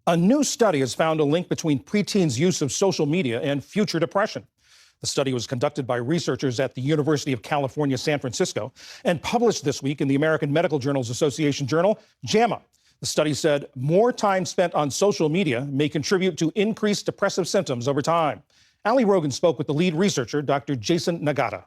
A new study has found a link between preteens' use of social media and future depression. The study was conducted by researchers at the University of California, San Francisco, and published this week in the American Medical Journals Association journal, JAMA. The study said more time spent on social media may contribute to increased depressive symptoms over time. Ali Rogan spoke with the lead researcher, Dr. Jason Nagata.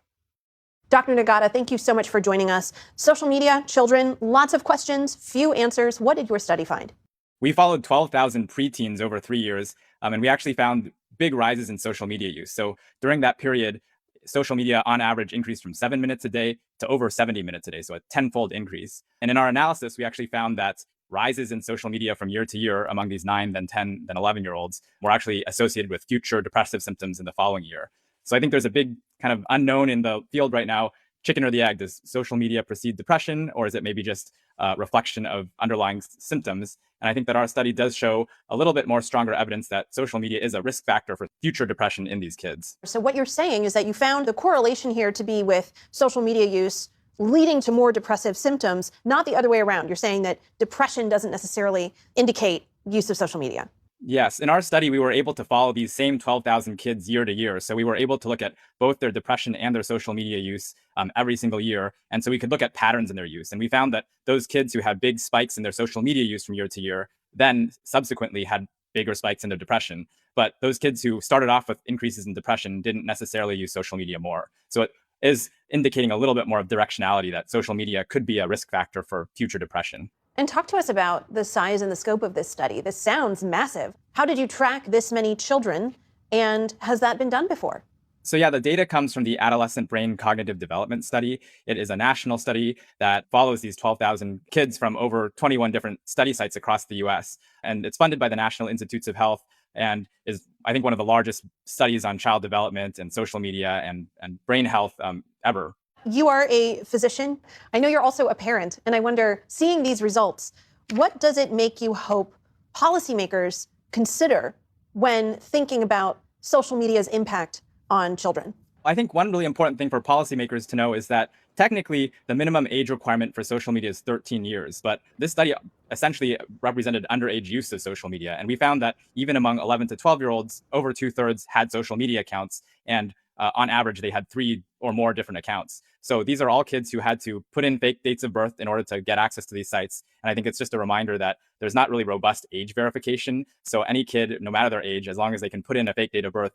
Dr. Nagata, thank you so much for joining us. Social media, children, lots of questions, few answers. What did your study find? We followed 12,000 preteens over 3 years, and we actually found big rises in social media use. So during that period, social media on average increased from 7 minutes a day to over 70 minutes a day, so a tenfold increase. And in our analysis, we actually found that rises in social media from year to year among these 9, then 10, then 11-year-olds were actually associated with future depressive symptoms in the following year. So I think there's a big kind of unknown in the field right now, chicken or the egg. Does social media precede depression, or is it maybe just a reflection of underlying symptoms? And I think that our study does show a little bit more stronger evidence that social media is a risk factor for future depression in these kids. So what you're saying is that you found the correlation here to be with social media use leading to more depressive symptoms, not the other way around. You're saying that depression doesn't necessarily indicate use of social media. Yes, in our study, we were able to follow these same 12,000 kids year to year. So we were able to look at both their depression and their social media use every single year. And so we could look at patterns in their use. And we found that those kids who had big spikes in their social media use from year to year, then subsequently had bigger spikes in their depression. But those kids who started off with increases in depression didn't necessarily use social media more. So it is indicating a little bit more of directionality that social media could be a risk factor for future depression. And talk to us about the size and the scope of this study. This sounds massive. How did you track this many children, and has that been done before? So yeah, the data comes from the Adolescent Brain Cognitive Development Study. It is a national study that follows these 12,000 kids from over 21 different study sites across the US. And it's funded by the National Institutes of Health and is, I think, one of the largest studies on child development and social media and brain health ever. You are a physician. I know you're also a parent, and I wonder, seeing these results, what does it make you hope policymakers consider when thinking about social media's impact on children? I think one really important thing for policymakers to know is that technically the minimum age requirement for social media is 13 years, but this study essentially represented underage use of social media. And we found that even among 11 to 12-year-olds, over 2/3 had social media accounts, and on average, they had 3 or more different accounts. So these are all kids who had to put in fake dates of birth in order to get access to these sites. And I think it's just a reminder that there's not really robust age verification. So any kid, no matter their age, as long as they can put in a fake date of birth,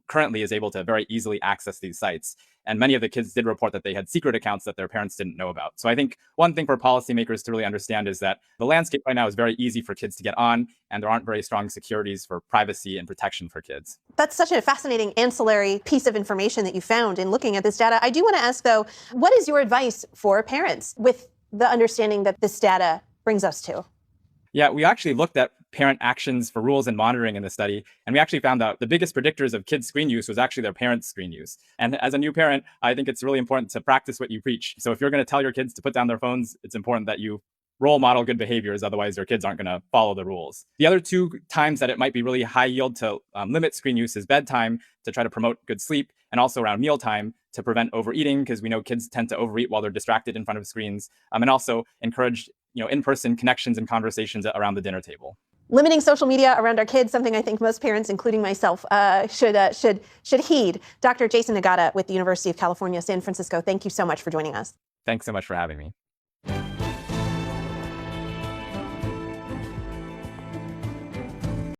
currently is able to very easily access these sites. And many of the kids did report that they had secret accounts that their parents didn't know about. So I think one thing for policymakers to really understand is that the landscape right now is very easy for kids to get on, and there aren't very strong securities for privacy and protection for kids. That's such a fascinating ancillary piece of information that you found in looking at this data. I do want to ask, though, what is your advice for parents with the understanding that this data brings us to? Yeah, we actually looked at parent actions for rules and monitoring in the study, and we actually found out the biggest predictors of kids' screen use was actually their parents' screen use. And as a new parent, I think it's really important to practice what you preach. So if you're going to tell your kids to put down their phones, it's important that you role model good behaviors, otherwise your kids aren't going to follow the rules. The other 2 times that it might be really high yield to limit screen use is bedtime to try to promote good sleep, and also around mealtime to prevent overeating, because we know kids tend to overeat while they're distracted in front of screens, and also encourage in-person connections and conversations around the dinner table. Limiting social media around our kids, something I think most parents, including myself, should heed. Dr. Jason Nagata with the University of California, San Francisco, thank you so much for joining us. Thanks so much for having me.